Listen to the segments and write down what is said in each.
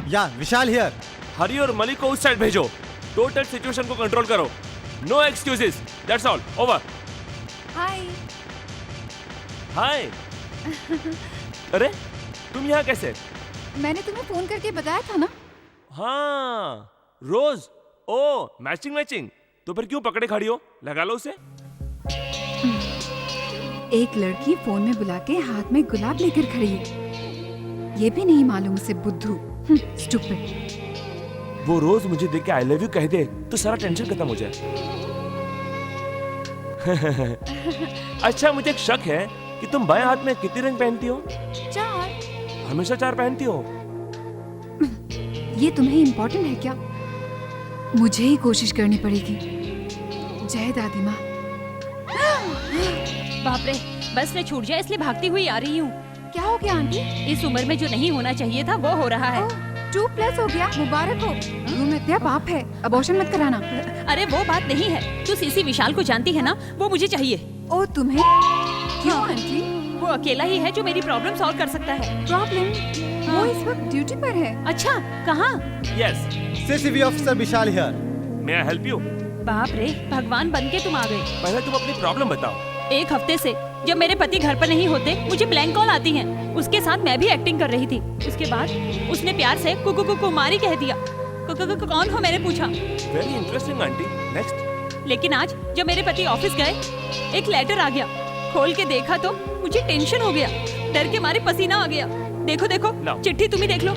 या विशाल हियर। हरी और मलिक को उस साइड भेजो। टोटल सिचुएशन को कंट्रोल करो। No excuses, that's all, over. Hi. Hi. अरे तुम यहाँ कैसे? मैंने तुम्हें फोन करके बताया था ना। हाँ रोज, ओ मैचिंग। तो फिर क्यों पकड़े खड़ी हो? लगा लो उसे। एक लड़की फोन में बुला के हाथ में गुलाब लेकर खड़ी है, ये भी नहीं मालूम उसे बुद्धू। स्टूपिड। वो रोज मुझे देख के आई लव यू कह दे तो सारा टेंशन खत्म हो जाए। अच्छा मुझे एक शक है कि तुम बाएं हाथ में कितने रंग पहनती हो? 4। हमेशा 4 पहनती हो? ये तुम्हें इम्पोर्टेंट है क्या? मुझे ही कोशिश करनी पड़ेगी। जय दादी माँ। बाप रे, बस में छूट जाए इसलिए भागती हुई आ रही हूँ। क्या हो गया आंटी? इस उम्र में जो नहीं होना चाहिए था वो हो रहा है। 2+ हो गया, मुबारक हो। भ्रूण पाप है, अबॉर्शन मत कराना। अरे वो बात नहीं है, तू सीसी विशाल को जानती है ना, वो मुझे चाहिए। ओ तुम्हें? क्यों आंटी? वो अकेला ही है जो मेरी प्रॉब्लम सॉल्व कर सकता है। प्रॉब्लम? वो इस वक्त ड्यूटी पर है। अच्छा, कहाँ? Yes, CCB officer Vishal here. May I help you? बाप रे, भगवान बन के तुम आ गए। पहले तुम अपनी प्रॉब्लम बताओ। एक हफ्ते से जब मेरे पति घर पर नहीं होते मुझे ब्लैंक कॉल आती हैं। उसके साथ मैं भी एक्टिंग कर रही थी। उसके बाद उसने प्यार से कुमारी कह दिया। कौन हो मैंने पूछा। Very interesting aunty, next. लेकिन आज जब मेरे पति ऑफिस गए, एक लेटर आ गया। खोल के देखा तो मुझे टेंशन हो गया, डर के मारे पसीना आ गया। देखो देखो, चिट्ठी तुम ही देख लो।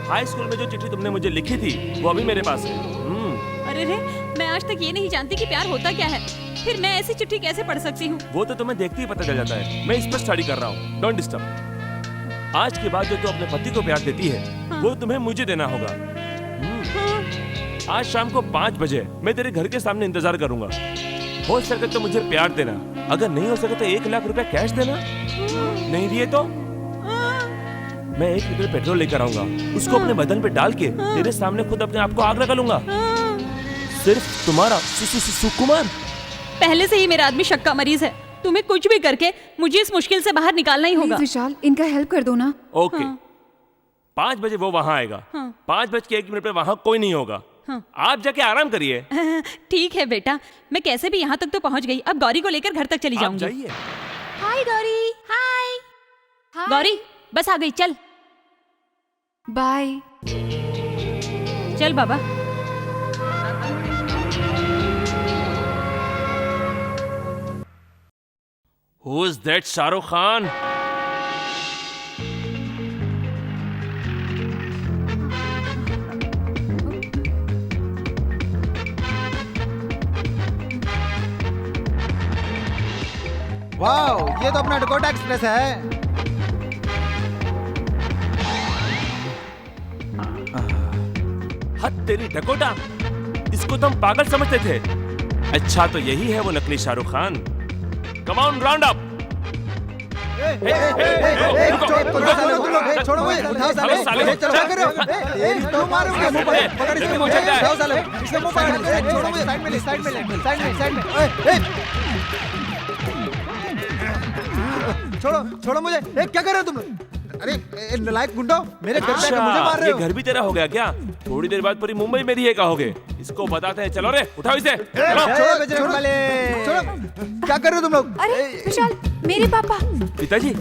हाई स्कूल में जो चिट्ठी तुमने मुझे लिखी थी वो अभी मेरे पास है। अरे रे, मैं आज तक ये नहीं जानती कि प्यार होता क्या है। फिर मैं ऐसी चिट्ठी कैसे पढ़ सकती हूँ? वो तो तुम्हें देखते ही पता चल जाता है। मैं इस पर स्टडी कर रहा हूँ, डोंट डिस्टर्ब। आज के बाद जो तू अपने पति को प्यार देती है, वो तुम्हें मुझे देना होगा। आज शाम को 5 बजे मैं तेरे घर के सामने इंतजार करूंगा। हो सके तो मुझे प्यार देना, अगर नहीं हो सके तो 1 लाख रुपया कैश देना। नहीं दिए तो मैं 1 लीटर पेट्रोल लेकर आऊंगा, उसको अपने बदन पे डाल के तेरे सामने खुद अपने आप को आग लगा लूंगा। सिर्फ तुम्हारा सुकुमार। पहले से ही मेरा आदमी शक का मरीज है। तुम्हें कुछ भी करके मुझे इस मुश्किल से बाहर निकालना ही होगा। विशाल, इनका हेल्प कर दो ना। ओके। 5 बजे वो वहाँ आएगा। 5:01 पे वहाँ कोई नहीं होगा। आप जाके आराम करिए। ठीक है बेटा, मैं कैसे भी यहाँ तक तो पहुँच गई। अब गौरी को लेकर घर तक चली जाऊंगी। जाइए। हाय गौरी। हाय गौरी, बस आ गई, चल। बाय। चल बाबा। Who is that Shahrukh Khan? Wow, ये तो अपना डकोटा एक्सप्रेस है। हद तेरी डकोटा, इसको तो हम पागल समझते थे। अच्छा तो यही है वो नकली Shahrukh Khan. Come on, round up. छोड़ो मुझे, उठाओ साले। चलो क्या कर रहे हो? तेरी तो मारूंगा मोबाइल। पकड़ इसको मोबाइल। उठाओ साले, इसको मोबाइल। छोड़ो मुझे, साइड में। छोड़ो मुझे। क्या कर रहे हो तुम? अरे नालायक गुंडो, मेरे घर पे मुझे मार रहे हो। ये घर भी तेरा हो गया क्या? थोड़ी देर बाद पूरी मुंबई में ही कहोगे। इसको बताते हैं। चलो रे, उठाओ इसे। छोड़ो वाले। छोड़ो, क्या कर रहे हो तुम लोग? अरे विशाल, मेरे पापा। पिताजी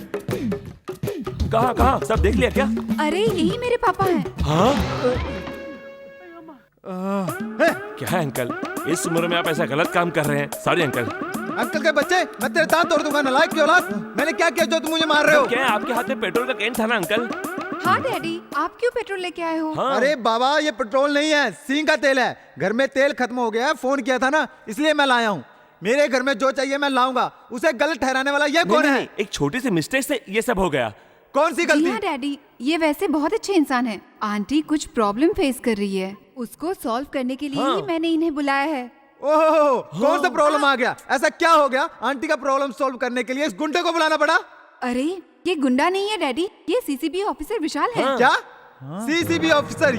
कहाँ? सब देख लिया क्या? अरे यही मेरे पापा हैं। हाँ? क्या है अंकल, इस उम्र में आप ऐसा गलत काम कर रहे हैं। Sorry uncle. अंकल के बच्चे, मैं तेरे दांत तोड़ दूंगा नालायक की औलाद। मैंने क्या किया जो तुम मुझे मार रहे हो? क्या आपके हाथ में पेट्रोल का कैन था ना अंकल? हाँ डैडी, आप क्यों पेट्रोल लेके आए हो? हाँ। अरे बाबा, ये पेट्रोल नहीं है, सींग का तेल है। घर में तेल खत्म हो गया है, फोन किया था ना, इसलिए मैं लाया हूँ। मेरे घर में जो चाहिए मैं लाऊंगा, उसे गलत ठहराने वाला ये कौन है? एक छोटी सी मिस्टेक से ये सब हो गया। कौन सी गलती? हाँ डैडी, ये वैसे बहुत अच्छे इंसान है। आंटी कुछ प्रॉब्लम फेस कर रही है, उसको सॉल्व करने के लिए ही मैंने इन्हें बुलाया है। ओह, कौन सा प्रॉब्लम आ गया? ऐसा क्या हो गया आंटी का प्रॉब्लम सॉल्व करने के लिए इस गुंडे को बुलाना पड़ा? अरे ये गुंडा नहीं है डैडी, ये सीसीबी ऑफिसर विशाल है। क्या? CCB officer?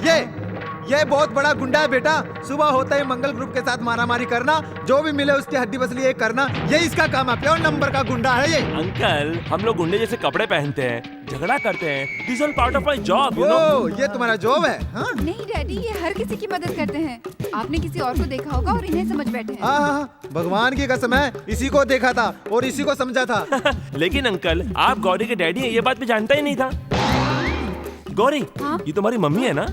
ये बहुत बड़ा गुंडा है बेटा। सुबह होते ही मंगल ग्रुप के साथ मारामारी करना, जो भी मिले उसकी हड्डी बसली ये करना, ये इसका काम है। प्योर नंबर का गुंडा है ये। अंकल, हम लोग गुंडे जैसे कपड़े पहनते हैं, झगड़ा करते हैं। This all part of my job, you know. ओ, ये तुम्हारा जॉब है? हाँ नहीं डैडी, ये हर किसी की मदद करते हैं। आपने किसी और को देखा होगा और इन्हें समझ बैठे हैं। हाँ, भगवान की कसम है, इसी को देखा था और इसी को समझा था। लेकिन अंकल, आप गौरी के डैडी हैं, ये बात मैं जानता ही नहीं था। गौरी, हाँ? ये तुम्हारी मम्मी है ना?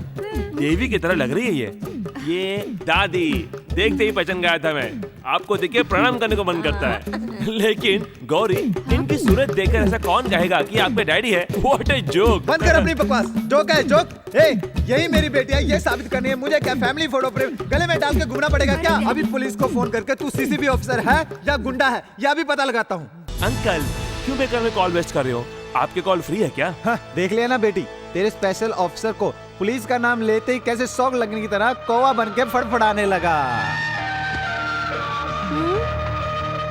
देवी की तरह लग रही है ये दादी। देखते ही पहचान गया था मैं। आपको देख के प्रणाम करने को मन करता है। लेकिन गौरी, इनकी सूरत देखकर ऐसा कौन कहेगा कि आपके डैडी है? What a joke. बंद कर अपनी बकवास। जोक है जोक। ए, यही मेरी बेटी है, ये साबित करनी है मुझे क्या फैमिली फोटो फ्रेम गले में डाल के घूमना पड़ेगा क्या? अभी पुलिस को फोन करके तू सीसीबी ऑफिसर है या गुंडा है, यह अभी पता लगाता हूँ। अंकल, क्यों बेकार में कॉल वेस्ट कर रहे हो? आपके कॉल फ्री है क्या? हाँ, देख लिया ना बेटी, तेरे स्पेशल ऑफिसर को पुलिस का नाम लेते ही कैसे शौक लगने की तरह कौवा बन के फड़फड़ाने लगा।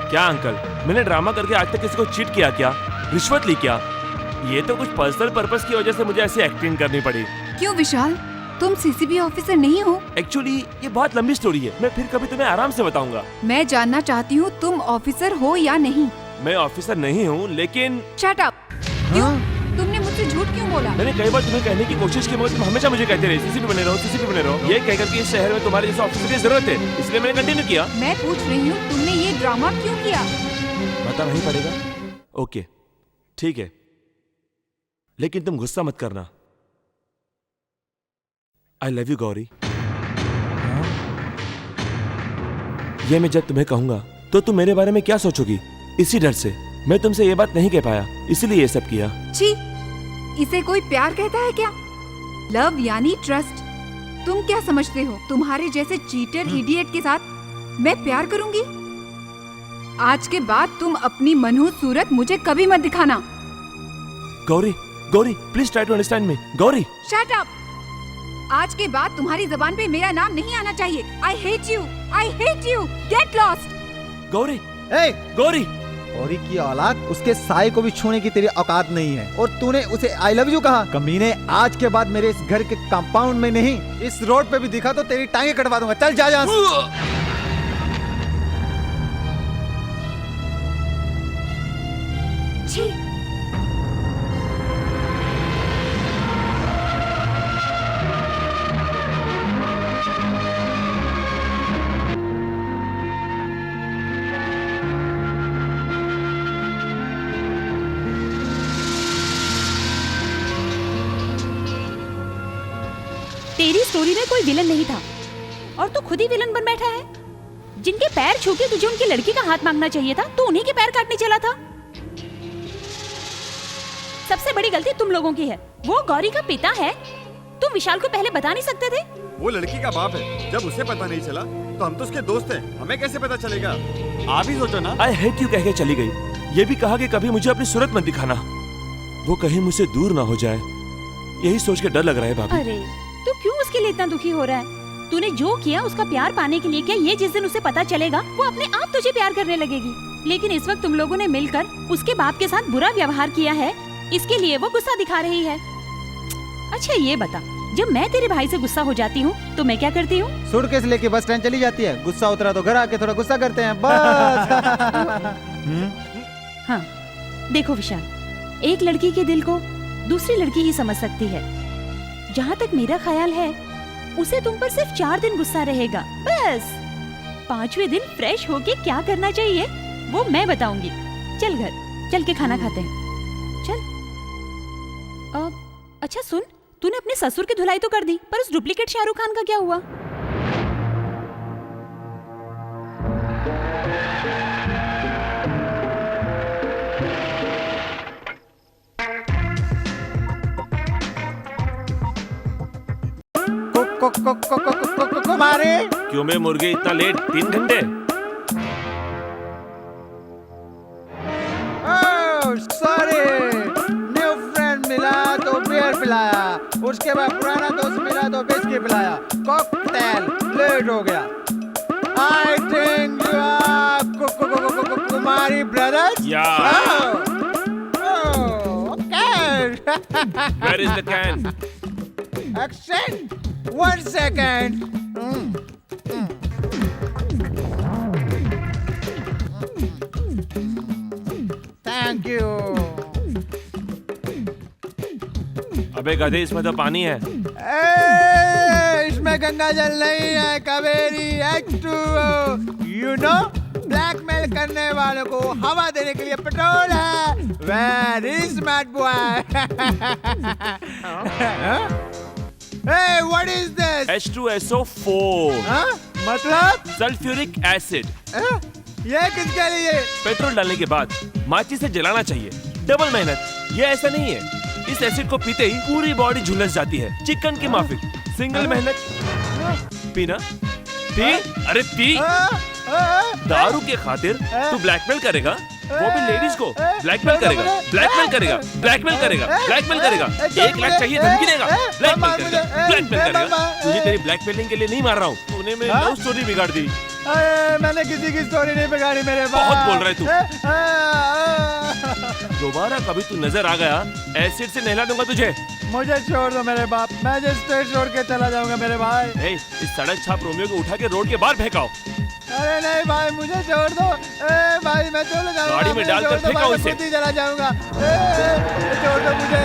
क्या अंकल, मैंने ड्रामा करके आज तक किसी को चीट किया क्या? रिश्वत ली क्या? ये तो कुछ पर्सनल पर्पस की वजह से मुझे ऐसी एक्टिंग करनी पड़ी। क्यों विशाल, तुम सीसीबी ऑफिसर नहीं हो? एक्चुअली ये बहुत लंबी स्टोरी है, मैं फिर कभी तुम्हें आराम से बताऊंगा। मैं जानना चाहती हूँ तुम ऑफिसर हो या नहीं। मैं ऑफिसर नहीं हूँ, लेकिन शट अप। क्यों? तुमने मुझसे झूठ क्यों बोला? मैंने कई बार तुम्हें कहने की कोशिश की, मगर तुम हमेशा मुझे कहते रहे सीसीपी बने रहो, सीसीपी बने रहो। ये कहकर कि इस शहर में तुम्हारे जैसे ऑफिसर की जरूरत है, इसलिए मैंने कंटिन्यू किया। मैं पूछ रही हूँ तुमने ये ड्रामा क्यों किया? बताना ही पड़ेगा। ओके, ठीक है, लेकिन तुम गुस्सा मत करना। I love you Gauri. ये मैं जब तुम्हें कहूंगा तो तुम मेरे बारे में क्या सोचोगी? इसी डर से मैं तुमसे ये बात नहीं कह पाया, इसलिए ये सब किया। छी, इसे कोई प्यार कहता है क्या? लव यानी ट्रस्ट। तुम क्या समझते हो तुम्हारे जैसे चीटर इडियट के साथ मैं प्यार करूंगी? आज के बाद तुम अपनी मनहूस सूरत मुझे कभी मत दिखाना। Gauri, Gauri, please try to understand me. Gauri, shut up. आज के बाद तुम्हारी जुबान पे मेरा नाम नहीं आना चाहिए। I hate you, I hate you, get lost. Gauri, ए, गौरी। गौरी की औलाद, उसके साए को भी छूने की तेरी औकात नहीं है और तूने उसे आई लव यू कहा। कमीने, आज के बाद मेरे इस घर के कंपाउंड में नहीं, इस रोड पे भी दिखा तो तेरी टांगे कटवा दूंगा। चल जा यहाँ से। छी। तेरी स्टोरी में कोई विलन नहीं था और तू खुद ही विलन बन बैठा है। जिनके पैर छू के तुझे उनकी लड़की का हाथ मांगना चाहिए था, तू उन्हीं के पैर काटने चला था। सबसे बड़ी गलती तुम लोगों की है। वो गौरी का पिता है, तुम विशाल को पहले बता नहीं सकते थे? वो लड़की का बाप है, जब उसे पता नहीं चला तो हम तो उसके दोस्त हैं, हमें कैसे पता चलेगा? आप ही सोचो ना। आई हेट यू कह के चली गई। ये भी कहा कि कभी मुझे अपनी सूरत मत दिखाना, वो कहीं मुझसे दूर ना हो जाए। यही सोच के डर लग रहा है भाभी। अरे तू क्यों उसके लिए इतना दुखी हो रहा है? तूने जो किया उसका प्यार पाने के लिए किया। ये जिस दिन उसे पता चलेगा वो अपने आप तुझे प्यार करने लगेगी। लेकिन इस वक्त तुम लोगों ने मिलकर उसके बाप के साथ बुरा व्यवहार किया है, इसके लिए वो गुस्सा दिखा रही है। अच्छा ये बता, जब मैं तेरे भाई से गुस्सा हो जाती हूँ तो मैं क्या करती हूँ? सूटकेस लेके बस स्टैंड चली जाती है। गुस्सा उतरा तो घर आके थोड़ा गुस्सा करते हैं, बस। हाँ देखो विशाल, एक लड़की के दिल को दूसरी लड़की ही समझ सकती है। जहाँ तक मेरा ख्याल है उसे तुम पर सिर्फ 4 दिन गुस्सा रहेगा, बस। 5वें दिन फ्रेश होके क्या करना चाहिए वो मैं बताऊंगी। चल घर चल के खाना खाते हैं, चल। अच्छा सुन, तूने अपने ससुर की धुलाई तो कर दी, पर उस डुप्लीकेट शाहरुख खान का क्या हुआ? कुमारी, क्यों मैं मुर्गे इतना लेट? 3 घंटे? सॉरी, न्यू फ्रेंड मिला तो बियर पिलाया, उसके बाद पुराना दोस्त मिला तो बिस्की पिलाया। कॉकटेल लेट हो गया। I think you are Kumari brothers. Where is the can? Accent. 1 second. Thank you. अबे गधे, इसमें तो पानी है। इसमें गंगा जल नहीं है, Kaveri H2O. You know? Blackmail करने वालों को हवा देने के लिए पेट्रोल है. Very smart boy. Hey, what is this? H2SO4 हाँ? मतलब? Sulphuric acid. ये किसके लिए? पेट्रोल डालने के बाद माचिस से जलाना चाहिए। डबल मेहनत। ये ऐसा नहीं है, इस एसिड को पीते ही पूरी बॉडी झुलस जाती है। चिकन की माफिक। सिंगल मेहनत। पीना पी, अरे पी। दारू के खातिर तू ब्लैकमेल करेगा, वो भी लेडीज को ब्लैकमेल करेगा, ब्लैकमेल करेगा, ब्लैकमेल करेगा, ब्लैकमेल करेगा। 1 लाख चाहिए, धमकी देगा, ब्लैकमेल करेगा, ब्लैकमेल करेगा। तुझे तेरी ब्लैकमेलिंग के लिए नहीं मार रहा हूँ, तूने मेरी लव स्टोरी बिगाड़ दी। मैंने किसी की स्टोरी नहीं बिगाड़ी मेरे बाप। बहुत बोल रहा है तू। दोबारा कभी तू नजर आ गया, एसिड से नहला दूंगा तुझे। मुझे छोड़ दो मेरे बाप, मैं जिस स्टेट छोड़ के चला जाऊंगा मेरे भाई। इस सड़क छाप रोमियो को उठा के रोड के बाहर फेंकाओ। अरे नहीं भाई, मुझे छोड़ दो। भाई मैं चला जाऊंगा, गाड़ी में डालकर फेंकाओ इसे। चला जाऊंगा। छोड़ दो मुझे।